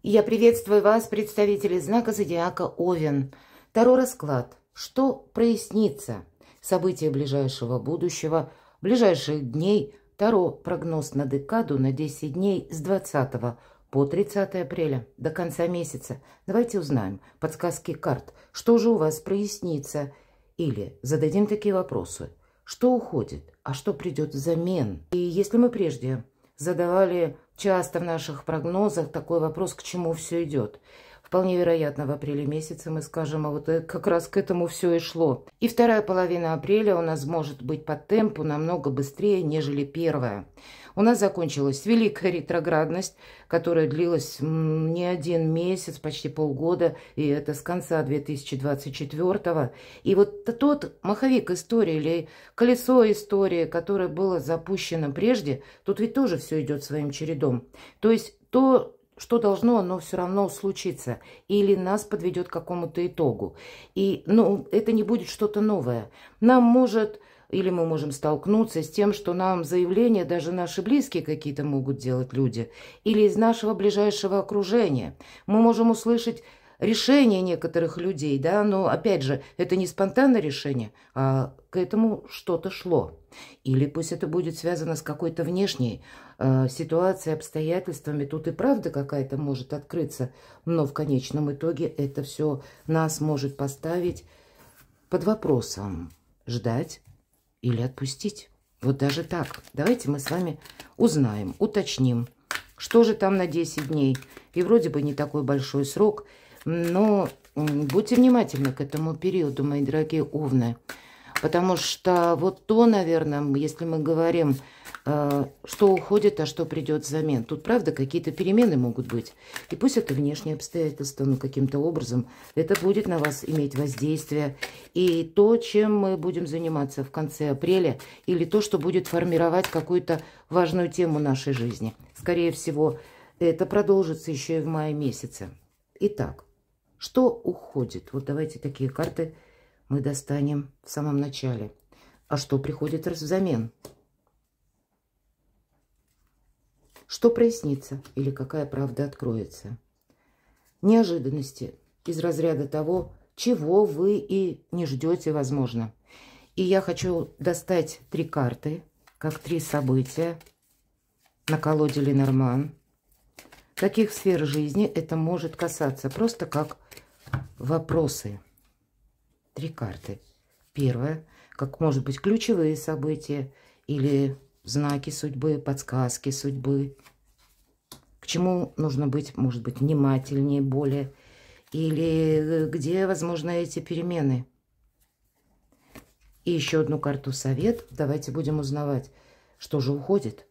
Я приветствую вас, представители знака зодиака Овен. Таро расклад. Что прояснится? События ближайшего будущего, ближайших дней. Таро прогноз на декаду на 10 дней с 20 по 30 апреля до конца месяца. Давайте узнаем. Подсказки карт. Что же у вас прояснится? Или зададим такие вопросы. Что уходит, а что придет взамен? И если мы прежде задавали часто в наших прогнозах такой вопрос, к чему все идет, вполне вероятно, в апреле месяце мы скажем, а вот как раз к этому все и шло. И вторая половина апреля у нас может быть по темпу намного быстрее, нежели первая. У нас закончилась великая ретроградность, которая длилась не один месяц, почти полгода, и это с конца 2024-го. И вот тот маховик истории или колесо истории, которое было запущено прежде, тут ведь тоже все идет своим чередом. То есть то, что должно, оно все равно случится. Или нас подведет к какому-то итогу. И это не будет что-то новое. Или мы можем столкнуться с тем, что нам заявления даже наши близкие какие-то могут делать люди. Или из нашего ближайшего окружения. Мы можем услышать решение некоторых людей, да, но, опять же, это не спонтанное решение, а к этому что-то шло. Или пусть это будет связано с какой-то внешней ситуацией, обстоятельствами. Тут и правда какая-то может открыться, но в конечном итоге это все нас может поставить под вопросом: ждать или отпустить. Вот даже так. Давайте мы с вами узнаем, уточним, что же там на 10 дней. И вроде бы не такой большой срок, но будьте внимательны к этому периоду, мои дорогие овны. Потому что вот то, наверное, если мы говорим, что уходит, а что придет взамен. Тут, правда, какие-то перемены могут быть. И пусть это внешние обстоятельства, но каким-то образом это будет на вас иметь воздействие. И то, чем мы будем заниматься в конце апреля, или то, что будет формировать какую-то важную тему нашей жизни. Скорее всего, это продолжится еще и в мае месяце. Итак, что уходит? Вот давайте такие карты мы достанем в самом начале. А что приходит взамен? Что прояснится или какая правда откроется? Неожиданности из разряда того, чего вы и не ждете, возможно. И я хочу достать 3 карты, как 3 события на колоде Ленорман. Каких сфер жизни это может касаться? Просто как вопросы. 3 карты. Первое, как может быть ключевые события или знаки судьбы, подсказки судьбы. К чему нужно быть, может быть, внимательнее более. Или где, возможно, эти перемены. И еще одну карту совет. Давайте будем узнавать, что же уходит.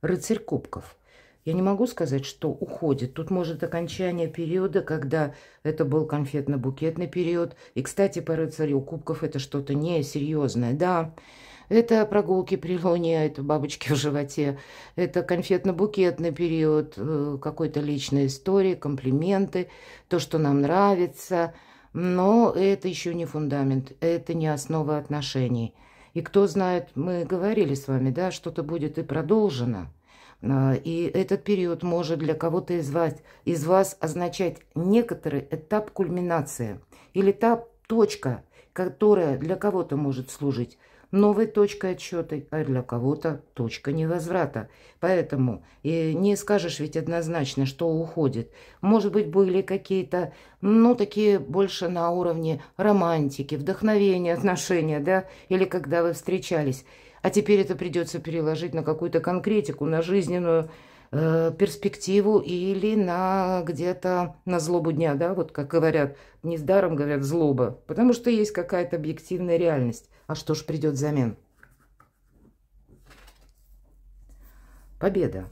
Рыцарь кубков. Я не могу сказать, что уходит. Тут может окончание периода, когда это был конфетно-букетный период. И, кстати, по рыцарю кубков это что-то несерьезное. Да, это прогулки при луне, это бабочки в животе. Это конфетно-букетный период, какой-то личной истории, комплименты, то, что нам нравится. Но это еще не фундамент, это не основа отношений. И кто знает, мы говорили с вами, да, что-то будет и продолжено. И этот период может для кого-то из вас означать некоторый этап кульминации. Или та точка, которая для кого-то может служить новой точкой отсчета, а для кого-то точка невозврата. Поэтому не скажешь ведь однозначно, что уходит. Может быть, были какие-то, такие больше на уровне романтики, вдохновения, отношения, да, или когда вы встречались. А теперь это придется переложить на какую-то конкретику, на жизненную перспективу или на где-то на злобу дня, да, вот как говорят, недаром говорят злоба, потому что есть какая-то объективная реальность. А что ж придет взамен? Победа.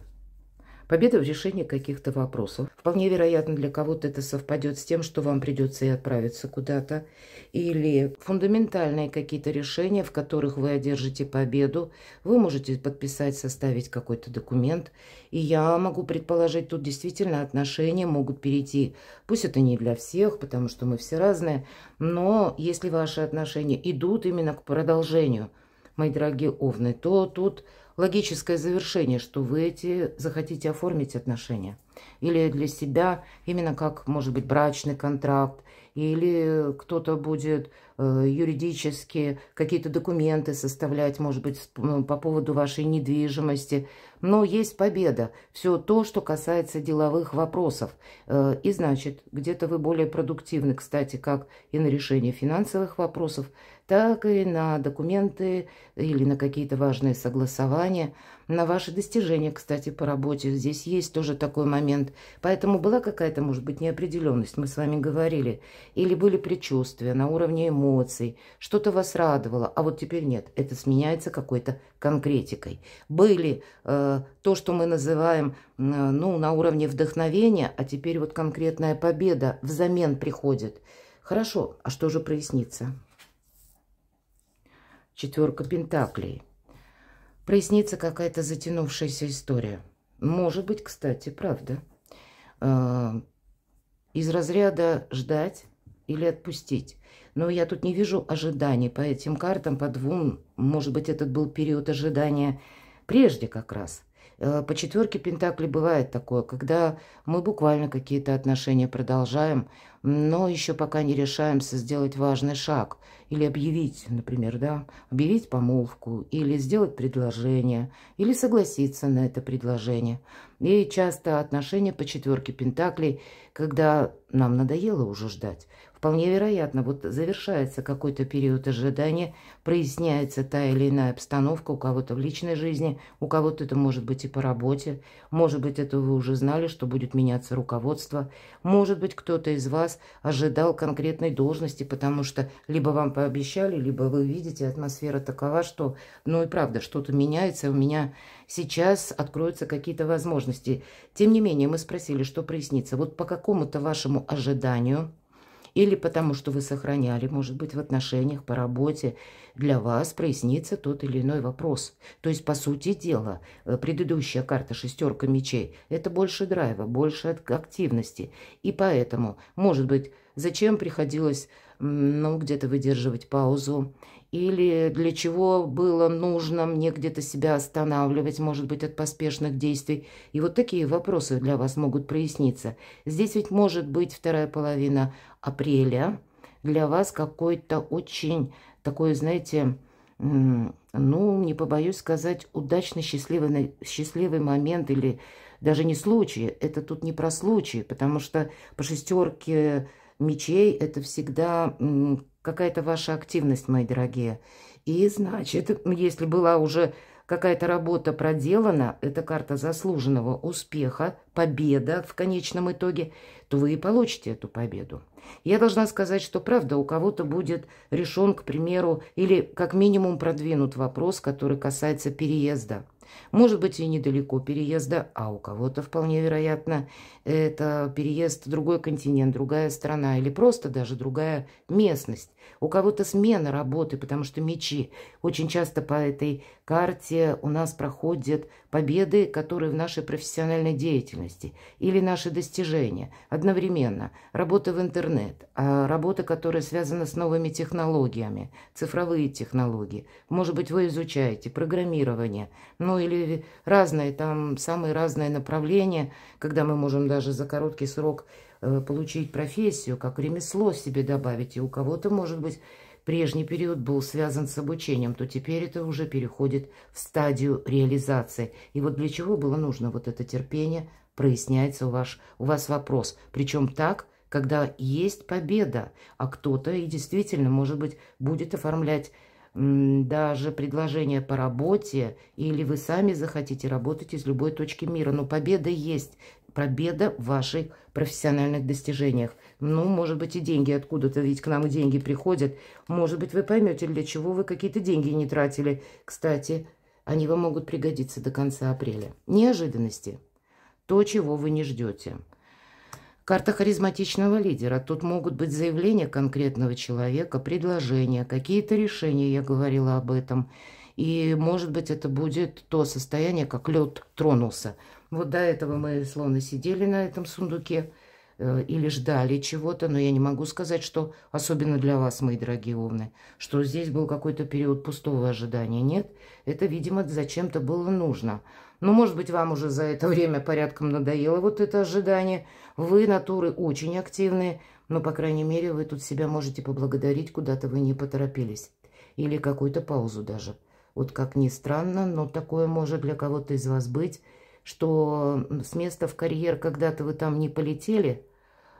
Победа в решении каких-то вопросов. Вполне вероятно, для кого-то это совпадет с тем, что вам придется и отправиться куда-то. Или фундаментальные какие-то решения, в которых вы одержите победу. Вы можете подписать, составить какой-то документ. И я могу предположить, тут действительно отношения могут перейти. Пусть это не для всех, потому что мы все разные. Но если ваши отношения идут именно к продолжению, мои дорогие овны, то тут логическое завершение, что вы эти захотите оформить отношения. Или для себя именно как, может быть, брачный контракт, или кто-то будет юридически какие-то документы составлять, может быть, по поводу вашей недвижимости. Но есть победа. Все то, что касается деловых вопросов. И значит, где-то вы более продуктивны, кстати, как и на решение финансовых вопросов, так и на документы или на какие-то важные согласования, на ваши достижения, кстати, по работе. Здесь есть тоже такой момент. Поэтому была какая-то, может быть, неопределенность, мы с вами говорили, или были предчувствия на уровне эмоций, что-то вас радовало, а вот теперь нет, это сменяется какой-то конкретикой. Были то, что мы называем, ну, на уровне вдохновения, а теперь вот конкретная победа взамен приходит. Хорошо, а что же прояснится? Четверка пентаклей. Прояснится какая-то затянувшаяся история. Может быть, кстати, правда. Из разряда ждать или отпустить. Но я тут не вижу ожиданий по этим картам, по двум. Может быть, этот был период ожидания прежде как раз. По четверке пентаклей бывает такое, когда мы буквально какие-то отношения продолжаем, но еще пока не решаемся сделать важный шаг. Или объявить, например, да, объявить помолвку, или сделать предложение, или согласиться на это предложение. И часто отношения по четверке пентаклей, когда нам надоело уже ждать. Вполне вероятно, вот завершается какой-то период ожидания, проясняется та или иная обстановка у кого-то в личной жизни, у кого-то это может быть и по работе, может быть, это вы уже знали, что будет меняться руководство, может быть, кто-то из вас ожидал конкретной должности, потому что либо вам пообещали, либо вы видите, атмосфера такова, что, ну и правда, что-то меняется, у меня сейчас откроются какие-то возможности. Тем не менее, мы спросили, что прояснится. Вот по какому-то вашему ожиданию, или потому что вы сохраняли, может быть, в отношениях, по работе, для вас прояснится тот или иной вопрос. То есть, по сути дела, предыдущая карта «Шестерка мечей» – это больше драйва, больше активности. И поэтому, может быть, зачем приходилось, ну, где-то выдерживать паузу, или для чего было нужно мне где-то себя останавливать, может быть, от поспешных действий. И вот такие вопросы для вас могут проясниться. Здесь ведь может быть вторая половина апреля для вас какой-то очень такой, знаете, ну, не побоюсь сказать, удачный, счастливый момент или даже не случай. Это тут не про случай, потому что по шестерке мечей это всегда какая-то ваша активность, мои дорогие. И значит, если была уже какая-то работа проделана, это карта заслуженного успеха, победа в конечном итоге, то вы и получите эту победу. Я должна сказать, что правда, у кого-то будет решен, к примеру, или как минимум продвинут вопрос, который касается переезда. Может быть, и недалеко переезда, а у кого-то вполне вероятно это переезд в другой континент, другая страна или просто даже другая местность. У кого-то смена работы, потому что мечи. Очень часто по этой карте у нас проходят победы, которые в нашей профессиональной деятельности или наши достижения одновременно. Работа в интернет, работа, которая связана с новыми технологиями, цифровые технологии. Может быть, вы изучаете программирование, ну или разные, там самые разные направления, когда мы можем даже за короткий срок получить профессию, как ремесло себе добавить. И у кого-то, может быть, прежний период был связан с обучением, то теперь это уже переходит в стадию реализации. И вот для чего было нужно вот это терпение, проясняется у вас вопрос. Причем так, когда есть победа, а кто-то и действительно, может быть, будет оформлять даже предложение по работе, или вы сами захотите работать из любой точки мира. Но победа есть. Победа в ваших профессиональных достижениях. Ну, может быть, и деньги откуда-то, ведь к нам и деньги приходят. Может быть, вы поймете, для чего вы какие-то деньги не тратили. Кстати, они вам могут пригодиться до конца апреля. Неожиданности. То, чего вы не ждете. Карта харизматичного лидера. Тут могут быть заявления конкретного человека, предложения, какие-то решения, я говорила об этом. И, может быть, это будет то состояние, как лед тронулся. Вот до этого мы словно сидели на этом сундуке, или ждали чего-то, но я не могу сказать, что, особенно для вас, мои дорогие овны, что здесь был какой-то период пустого ожидания. Нет, это, видимо, зачем-то было нужно. Но, может быть, вам уже за это время порядком надоело вот это ожидание. Вы натуры очень активные, но, по крайней мере, вы тут себя можете поблагодарить, куда-то вы не поторопились. Или какую-то паузу даже. Вот как ни странно, но такое может для кого-то из вас быть, что с места в карьер когда-то вы там не полетели,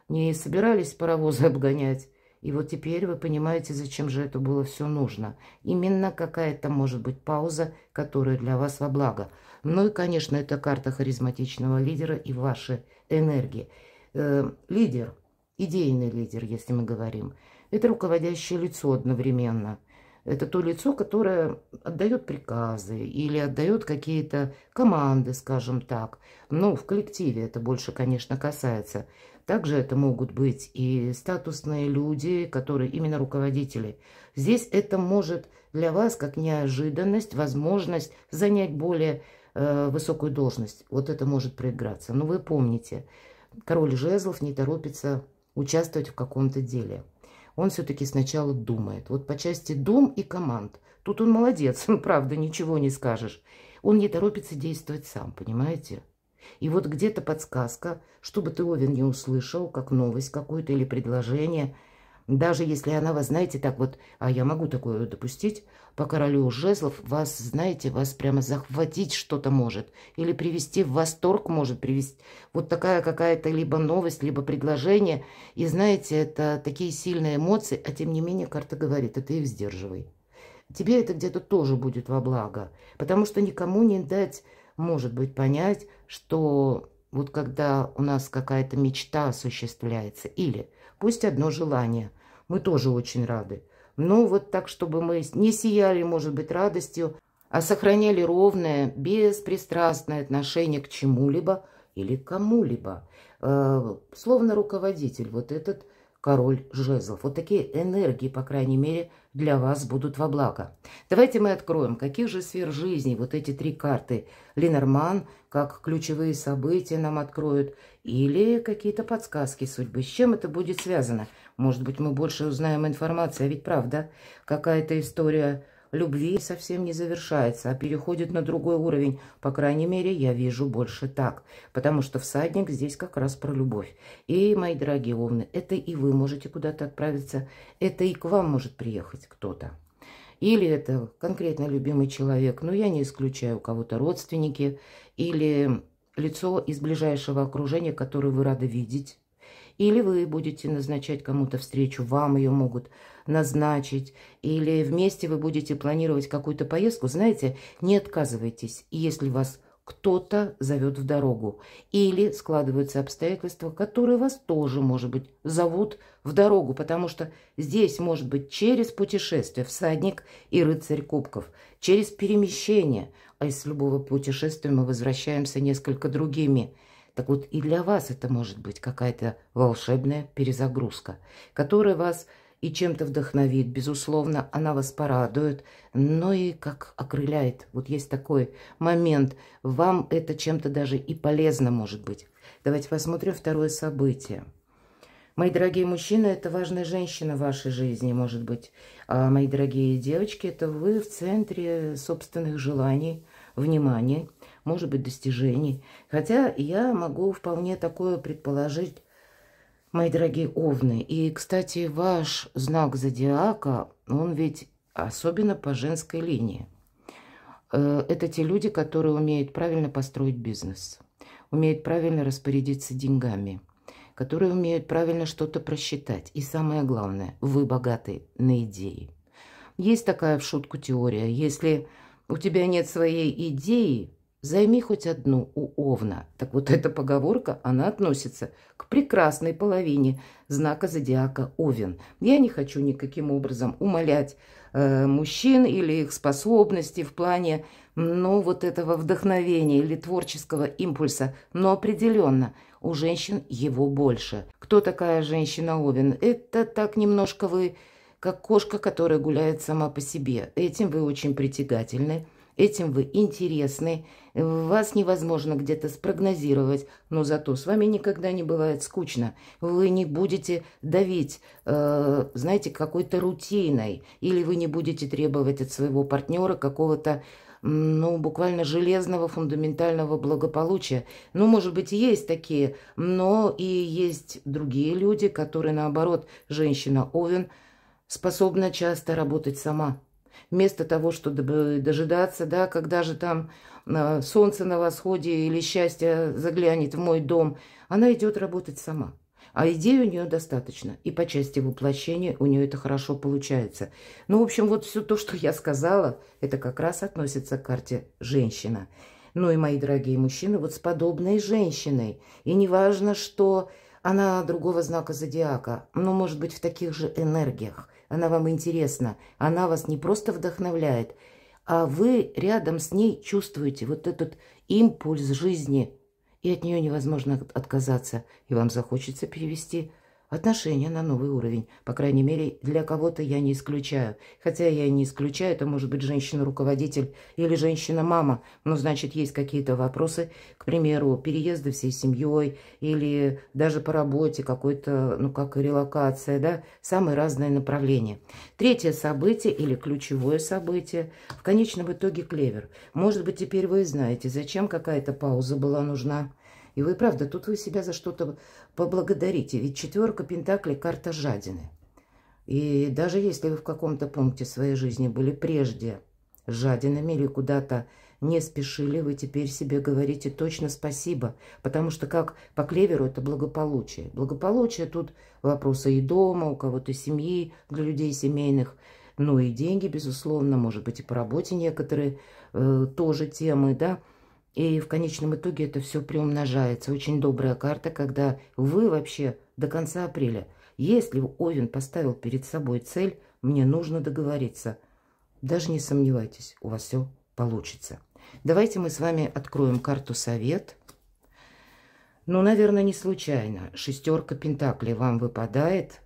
не собирались паровозы обгонять. И вот теперь вы понимаете, зачем же это было все нужно. Именно какая-то может быть пауза, которая для вас во благо. Ну и, конечно, это карта харизматичного лидера и ваши энергии. Лидер, идейный лидер, если мы говорим, это руководящее лицо одновременно. Это то лицо, которое отдает приказы или отдает какие-то команды, скажем так. Ну, в коллективе это больше, конечно, касается. Также это могут быть и статусные люди, которые именно руководители. Здесь это может для вас как неожиданность, возможность занять более высокую должность. Вот это может проиграться. Но вы помните, король жезлов не торопится участвовать в каком-то деле. Он все-таки сначала думает. Вот по части дум и команд. Тут он молодец, правда, ничего не скажешь. Он не торопится действовать сам, понимаете? И вот где-то подсказка, чтобы ты, Овен, не услышал, как новость какую-то или предложение. Даже если она вас, знаете, так вот, а я могу такое допустить, по королю жезлов вас, знаете, вас прямо захватить что-то может. Или привести в восторг может привести. Вот такая какая-то либо новость, либо предложение. И знаете, это такие сильные эмоции, а тем не менее карта говорит, это их сдерживай. Тебе это где-то тоже будет во благо. Потому что никому не дать, может быть, понять, что вот когда у нас какая-то мечта осуществляется, или пусть одно желание, мы тоже очень рады. Но вот так, чтобы мы не сияли, может быть, радостью, а сохраняли ровное, беспристрастное отношение к чему-либо или к кому-либо. Словно руководитель, вот этот король жезлов. Вот такие энергии, по крайней мере, для вас будут во благо. Давайте мы откроем, каких же сфер жизни вот эти три карты Ленорман, как ключевые события нам откроют, или какие-то подсказки судьбы. С чем это будет связано? Может быть, мы больше узнаем информации, а ведь правда, какая-то история любви совсем не завершается, а переходит на другой уровень. По крайней мере, я вижу больше так. Потому что всадник здесь как раз про любовь. И, мои дорогие овны, это и вы можете куда-то отправиться, это и к вам может приехать кто-то. Или это конкретно любимый человек, но я не исключаю у кого-то родственники, или лицо из ближайшего окружения, которое вы рады видеть. Или вы будете назначать кому-то встречу, вам ее могут назначить. Или вместе вы будете планировать какую-то поездку. Знаете, не отказывайтесь, если вас кто-то зовет в дорогу. Или складываются обстоятельства, которые вас тоже, может быть, зовут в дорогу. Потому что здесь может быть через путешествие всадник и рыцарь кубков. Через перемещение. А из любого путешествия мы возвращаемся несколько другими. Так вот, и для вас это может быть какая-то волшебная перезагрузка, которая вас и чем-то вдохновит, безусловно, она вас порадует, но и как окрыляет. Вот есть такой момент, вам это чем-то даже и полезно может быть. Давайте посмотрим второе событие. Мои дорогие мужчины, это важная женщина в вашей жизни, может быть. А мои дорогие девочки, это вы в центре собственных желаний, внимания, может быть, достижений. Хотя я могу вполне такое предположить, мои дорогие овны. И, кстати, ваш знак зодиака, он ведь особенно по женской линии. Это те люди, которые умеют правильно построить бизнес, умеют правильно распорядиться деньгами, которые умеют правильно что-то просчитать. И самое главное, вы богаты на идеи. Есть такая в шутку теория. Если у тебя нет своей идеи, займи хоть одну у овна. Так вот эта поговорка, она относится к прекрасной половине знака зодиака Овен. Я не хочу никаким образом умалять мужчин или их способности в плане, вот этого вдохновения или творческого импульса. Но определенно у женщин его больше. Кто такая женщина Овен? Это так немножко вы, как кошка, которая гуляет сама по себе. Этим вы очень притягательны. Этим вы интересны, вас невозможно где-то спрогнозировать, но зато с вами никогда не бывает скучно. Вы не будете давить, знаете, какой-то рутиной, или вы не будете требовать от своего партнера какого-то, ну, буквально железного, фундаментального благополучия. Ну, может быть, есть такие, но и есть другие люди, которые, наоборот, женщина Овен, способна часто работать сама. Вместо того, чтобы дожидаться, да, когда же там солнце на восходе или счастье заглянет в мой дом, она идет работать сама. А идей у нее достаточно. И по части воплощения у нее это хорошо получается. Ну, в общем, вот все то, что я сказала, это как раз относится к карте «Женщина». Ну и, мои дорогие мужчины, вот с подобной женщиной. И не важно, что она другого знака зодиака, но, может быть, в таких же энергиях. Она вам интересна. Она вас не просто вдохновляет, а вы рядом с ней чувствуете вот этот импульс жизни. И от нее невозможно отказаться. И вам захочется перевести отношения на новый уровень. По крайней мере, для кого-то я не исключаю. Хотя я и не исключаю, это может быть женщина-руководитель или женщина-мама. Но, значит, есть какие-то вопросы, к примеру, переезда всей семьей или даже по работе какой-то, ну, как релокация, да, самые разные направления. Третье событие или ключевое событие, в конечном итоге клевер. Может быть, теперь вы знаете, зачем какая-то пауза была нужна. И вы, правда, тут вы себя за что-то поблагодарите. Ведь 4 пентаклей – карта жадины. И даже если вы в каком-то пункте своей жизни были прежде жадинами или куда-то не спешили, вы теперь себе говорите точно спасибо. Потому что как по клеверу это благополучие. Благополучие тут вопросы и дома, у кого-то семьи, для людей семейных. Ну и деньги, безусловно, может быть и по работе некоторые тоже темы, да. И в конечном итоге это все приумножается. Очень добрая карта, когда вы вообще до конца апреля, если Овен поставил перед собой цель, мне нужно договориться. Даже не сомневайтесь, у вас все получится. Давайте мы с вами откроем карту «Совет». Ну, наверное, не случайно. 6 пентаклей вам выпадает,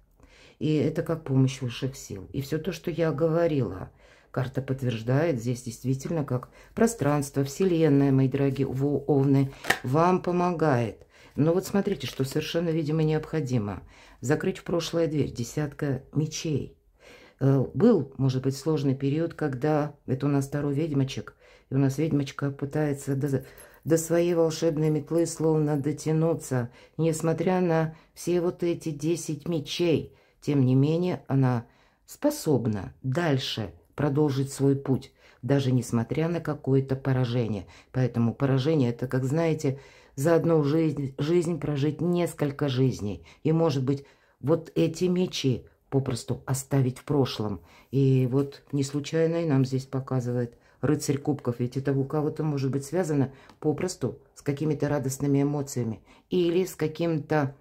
и это как помощь высших сил. И все то, что я говорила, карта подтверждает, здесь действительно как пространство, вселенная, мои дорогие овны, вам помогает. Но вот смотрите, что совершенно, видимо, необходимо. Закрыть в прошлое дверь, 10 мечей. Был, может быть, сложный период, когда, это у нас второй ведьмочек, и у нас ведьмочка пытается до своей волшебной метлы словно дотянуться, несмотря на все вот эти 10 мечей. Тем не менее, она способна дальше продолжить свой путь, даже несмотря на какое-то поражение. Поэтому поражение – это, как знаете, за одну жизнь прожить несколько жизней. И, может быть, вот эти мечи попросту оставить в прошлом. И вот не случайно и нам здесь показывает рыцарь кубков. Ведь это у кого-то может быть связано попросту с какими-то радостными эмоциями или с каким-то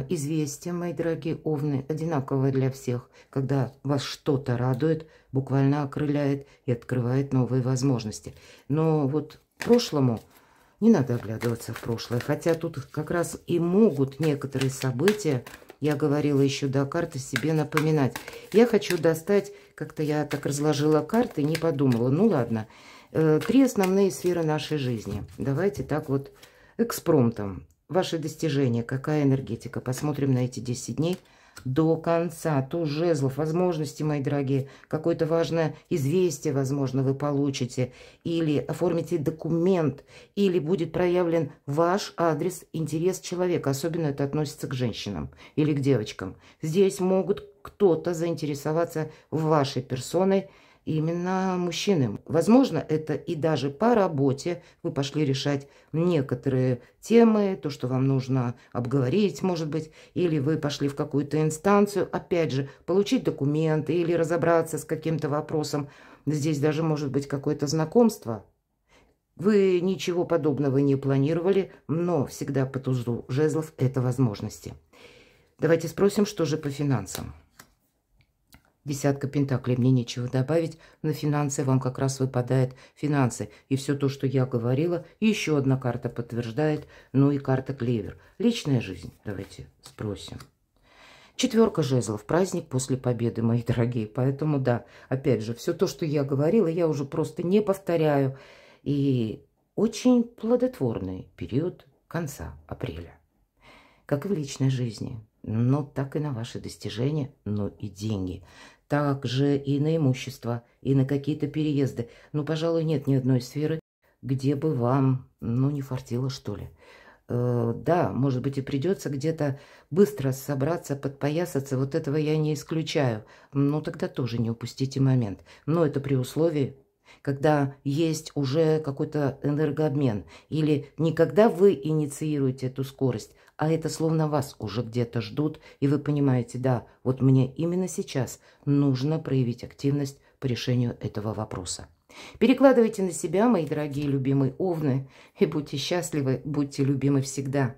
известием, мои дорогие овны, одинаково для всех, когда вас что-то радует, буквально окрыляет и открывает новые возможности. Но вот прошлому не надо оглядываться в прошлое, хотя тут как раз и могут некоторые события, я говорила еще до карты, себе напоминать. Я хочу достать, как-то я так разложила карты, не подумала, ну ладно, 3 основные сферы нашей жизни. Давайте так вот экспромтом. Ваши достижения, какая энергетика. Посмотрим на эти 10 дней до конца. Туз жезлов, возможности, мои дорогие. Какое-то важное известие, возможно, вы получите. Или оформите документ. Или будет проявлен ваш адрес, интерес человека. Особенно это относится к женщинам или к девочкам. Здесь могут кто-то заинтересоваться вашей персоной. Именно мужчины. Возможно, это и даже по работе вы пошли решать некоторые темы, то, что вам нужно обговорить, может быть, или вы пошли в какую-то инстанцию, опять же, получить документы или разобраться с каким-то вопросом. Здесь даже может быть какое-то знакомство. Вы ничего подобного не планировали, но всегда по тузу жезлов это возможности. Давайте спросим, что же по финансам. 10 пентаклей, мне нечего добавить. На финансы вам как раз выпадает финансы. И все то, что я говорила, еще одна карта подтверждает. Ну и карта клевер. Личная жизнь. Давайте спросим. Четверка жезлов, праздник после победы, мои дорогие. Поэтому да, опять же, все то, что я говорила, я уже просто не повторяю. И очень плодотворный период конца апреля. Как и в личной жизни, но так и на ваши достижения, но и деньги. Также и на имущество, и на какие-то переезды. Ну, пожалуй, нет ни одной сферы, где бы вам, ну, не фартило, что ли. Да, может быть, и придется где-то быстро собраться, подпоясаться. Вот этого я не исключаю. Но тогда тоже не упустите момент. Но это при условии, когда есть уже какой-то энергообмен. Или не когда вы инициируете эту скорость, а это словно вас уже где-то ждут, и вы понимаете, да, вот мне именно сейчас нужно проявить активность по решению этого вопроса. Перекладывайте на себя, мои дорогие любимые овны, и будьте счастливы, будьте любимы всегда.